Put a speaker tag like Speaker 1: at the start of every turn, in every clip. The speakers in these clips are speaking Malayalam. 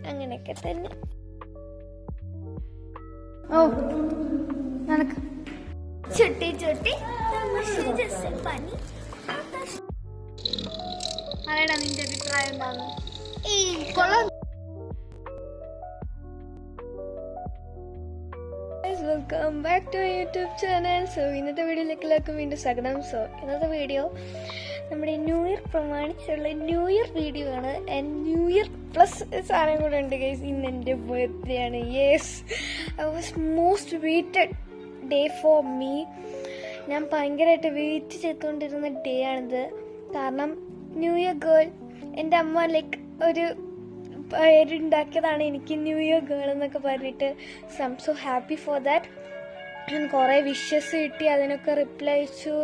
Speaker 1: അങ്ങനെയൊക്കെ തന്നെ.
Speaker 2: ഓ നടക്ക്.
Speaker 1: ചുട്ടി ചുട്ടി പനി.
Speaker 2: പറയടാ നിന്റെ അഭിപ്രായം എന്താണ്?
Speaker 1: Welcome back to YouTube channel. So ഇന്നത്തെ വീഡിയോയിലേക്ക് എല്ലാവർക്കും വീണ്ടും സ്വാഗതം. സോ ഇന്നത്തെ വീഡിയോ നമ്മുടെ ന്യൂ ഇയർ പ്രമാണിച്ചുള്ള ന്യൂ ഇയർ വീഡിയോ ആണ്. ആൻഡ് ന്യൂ ഇയർ പ്ലസ് സാധനം കൂടെ ഉണ്ട് ഗൈസ്. ഇന്ന് എൻ്റെ ബർത്ത്ഡേ ആണ്. Yes, I was most waited day for me. ഞാൻ ഭയങ്കരമായിട്ട് വെയിറ്റ് ചെയ്തുകൊണ്ടിരുന്ന ഡേ ആണിത്. കാരണം ന്യൂ ഇയർ ഗേൾ, എൻ്റെ അമ്മ ലൈക്ക് ഒരു പേരുണ്ടാക്കിയതാണ് എനിക്ക് ന്യൂ ഇയർ ഗേൾ എന്നൊക്കെ പറഞ്ഞിട്ട്. So I M so happy for that. ഞാൻ കുറേ വിഷസ് കിട്ടി, അതിനൊക്കെ റിപ്ലൈ അയച്ചു.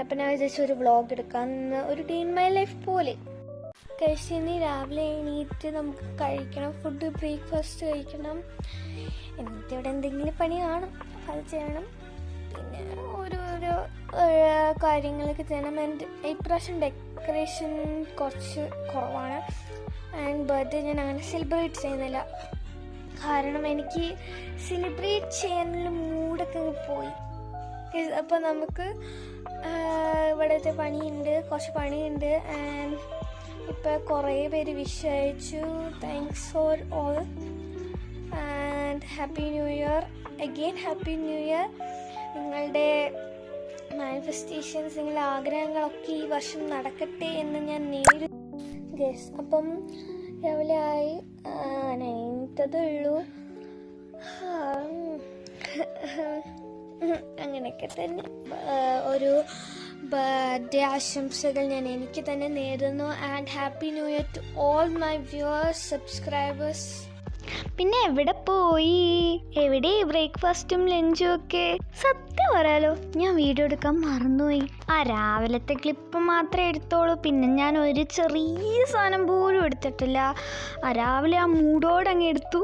Speaker 1: അപ്പം ഞാൻ വിചാരിച്ചു ഒരു വ്ളോഗ് എടുക്കാമെന്ന്, ഒരു ഡേ ഇൻ മൈ ലൈഫ് പോലെ. കഴിച്ചിനി രാവിലെ എണീറ്റ് നമുക്ക് കഴിക്കണം, ഫുഡ് ബ്രേക്ക്ഫാസ്റ്റ് കഴിക്കണം. എന്നിട്ട് ഇവിടെ എന്തെങ്കിലും പണി കാണും, അത് ചെയ്യണം. പിന്നെ ഓരോരോ കാര്യങ്ങളൊക്കെ ചെയ്യണം. ആൻഡ് ഇപ്രാവശ്യം ഡെക്കറേഷൻ കുറച്ച് കുറവാണ്. ആൻഡ് ബർത്ത്ഡേ ഞാൻ അങ്ങനെ സെലിബ്രേറ്റ് ചെയ്യുന്നില്ല, കാരണം എനിക്ക് സെലിബ്രേറ്റ് ചെയ്യാനുള്ള മൂഡൊക്കെ പോയി. അപ്പോൾ നമുക്ക് ഇവിടുത്തെ പണിയുണ്ട്, കുറച്ച് പണിയുണ്ട്. ആൻഡ് ഇപ്പോൾ കുറേ പേര് വിഷ് അയച്ചു. Thanks for all and happy new year again. Happy new year. നിങ്ങളുടെ മാനിഫെസ്റ്റേഷൻസ്, നിങ്ങളുടെ ആഗ്രഹങ്ങളൊക്കെ ഈ വർഷം നടക്കട്ടെ എന്ന് ഞാൻ നേരിടും ഗസ്. അപ്പം രാവിലെ ആയി, എണീറ്റതേ ഉള്ളൂ. അങ്ങനെയൊക്കെ തന്നെ. ഒരു ബർത്ത്ഡേ ആശംസകൾ ഞാൻ എനിക്ക് തന്നെ നേരുന്നു. And happy new year to all my viewers, subscribers. പിന്നെ എവിടെ പോയി, എവിടെ ബ്രേക്ക്ഫാസ്റ്റും ലഞ്ചും ഒക്കെ? സത്യം പറയാലോ, ഞാൻ വീഡിയോ എടുക്കാൻ മറന്നുപോയി. ആ രാവിലത്തെ ക്ലിപ്പ് മാത്രമേ എടുത്തോളൂ. പിന്നെ ഞാൻ ഒരു ചെറിയ സാധനം പോലും എടുത്തിട്ടില്ല. ആ രാവിലെ ആ മൂഡോടെ അങ്ങ് എടുത്തു,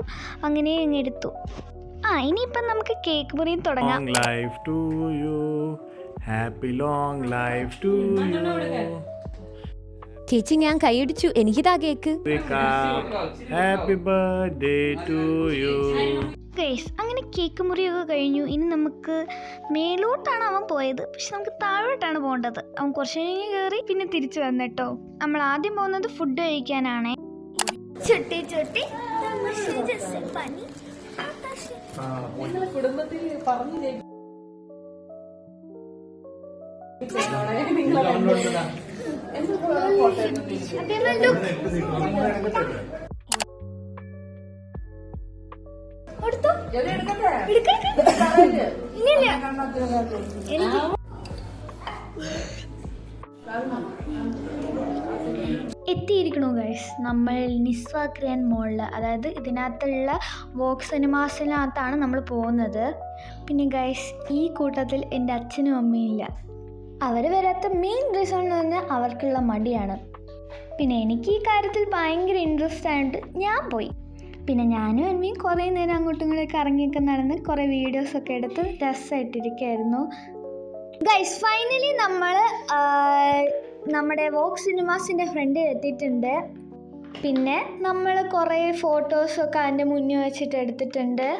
Speaker 1: അങ്ങനെ അങ്ങ് എടുത്തു. ഇനിയിപ്പം നമുക്ക് കേക്ക് മുറിയും തുടങ്ങാം.
Speaker 3: ചേച്ചി, ഞാൻ കൈയടിച്ചു, എനിക്കിതാ cake.
Speaker 4: Happy birthday to you.
Speaker 1: Guys, അങ്ങനെ കേക്ക് മുറിയൊക്കെ കഴിഞ്ഞു. ഇനി നമുക്ക് മേലോട്ടാണ് അവൻ പോയത്, പക്ഷെ നമുക്ക് താഴോട്ടാണ് പോകേണ്ടത്. അവൻ കുറച്ച് കഴിഞ്ഞ് കയറി പിന്നെ തിരിച്ചു വന്നിട്ടോ. നമ്മൾ ആദ്യം പോകുന്നത് ഫുഡ് കഴിക്കാനാണ്. ചുട്ടി ചുട്ടി പനി.
Speaker 2: കുടുംബത്തിൽ പറഞ്ഞു
Speaker 1: എത്തിയിരിക്കണു ഗൈസ് നമ്മൾ നിസ്വ ഗ്രാൻഡ് മോളിൽ. അതായത് ഇതിനകത്തുള്ള വോക്സ് സിനിമാസിനകത്താണ് നമ്മൾ പോകുന്നത്. പിന്നെ ഗൈസ്, ഈ കൂട്ടത്തിൽ എൻ്റെ അച്ഛനും അമ്മയില്ല. അവർ വരാത്ത മെയിൻ റീസൺ എന്ന് പറഞ്ഞാൽ അവർക്കുള്ള മടിയാണ്. പിന്നെ എനിക്ക് ഈ കാര്യത്തിൽ ഭയങ്കര ഇൻട്രസ്റ്റ് ആയിട്ട് ഞാൻ പോയി. പിന്നെ ഞാനും അമ്മയും കുറേ നേരം അങ്ങോട്ടും ഇങ്ങോട്ടൊക്കെ ഇറങ്ങിയൊക്കെ നടന്ന് കുറേ വീഡിയോസൊക്കെ എടുത്ത് രസമായിട്ടിരിക്കുകയായിരുന്നു. ഗൈസ്, ഫൈനലി നമ്മൾ നമ്മുടെ വോക്സ് സിനിമാസിൻ്റെ ഫ്രണ്ടിൽ എത്തിയിട്ടുണ്ട്. പിന്നെ നമ്മൾ കുറേ ഫോട്ടോസൊക്കെ അതിൻ്റെ മുന്നിൽ വെച്ചിട്ട് എടുത്തിട്ടുണ്ട്.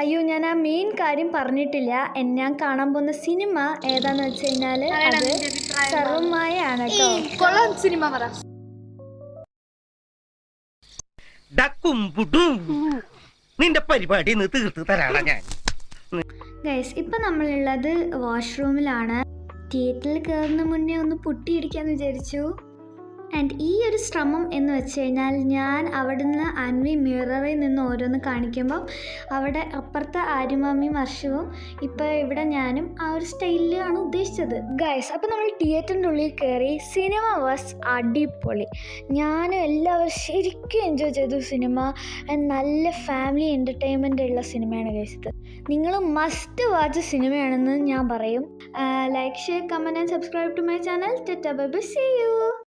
Speaker 1: അയ്യോ, ഞാൻ ആ മെയിൻ കാര്യം പറഞ്ഞിട്ടില്ല. ഞാൻ കാണാൻ പോകുന്ന സിനിമ ഏതാന്ന് വെച്ച് കഴിഞ്ഞാൽ അത് സർവ്വമായാണ് കേട്ടോ.
Speaker 2: കൊള്ളാം സിനിമ പറ.
Speaker 4: നിന്റെ പരിപാടി തീർത്ത് തരാടാ ഞാൻ.
Speaker 1: ഗൈസ്, ഇപ്പം നമ്മളുള്ളത് വാഷ്റൂമിലാണ്. തിയേറ്ററിൽ കയറുന്ന മുന്നേ ഒന്ന് പൊട്ടിയിടിക്കാന്ന് വിചാരിച്ചു. ആൻഡ് ഈ ഒരു ശ്രമം എന്ന് വെച്ച് കഴിഞ്ഞാൽ, ഞാൻ അവിടുന്ന് അൻവി മിററിൽ നിന്ന് ഓരോന്ന് കാണിക്കുമ്പം അവിടെ അപ്പുറത്തെ ആര്യമാമിയും വർഷവും ഇപ്പോൾ ഇവിടെ ഞാനും ആ ഒരു സ്റ്റൈലിലാണ് ഉദ്ദേശിച്ചത്. ഗൈസ്, അപ്പോൾ നമ്മൾ തിയേറ്ററിൻ്റെ ഉള്ളിൽ കയറി. സിനിമ വാസ് അടിപൊളി. ഞാനും എല്ലാവരും ശരിക്കും എൻജോയ് ചെയ്തു സിനിമ. നല്ല ഫാമിലി എൻ്റർടൈൻമെൻ്റ് ഉള്ള സിനിമയാണ് ഗൈസ് ഇത്. നിങ്ങൾ മസ്റ്റ് വാച്ച് സിനിമയാണെന്ന് ഞാൻ പറയും. Like, share, comment and subscribe to my channel. Tata, bye bye, see U.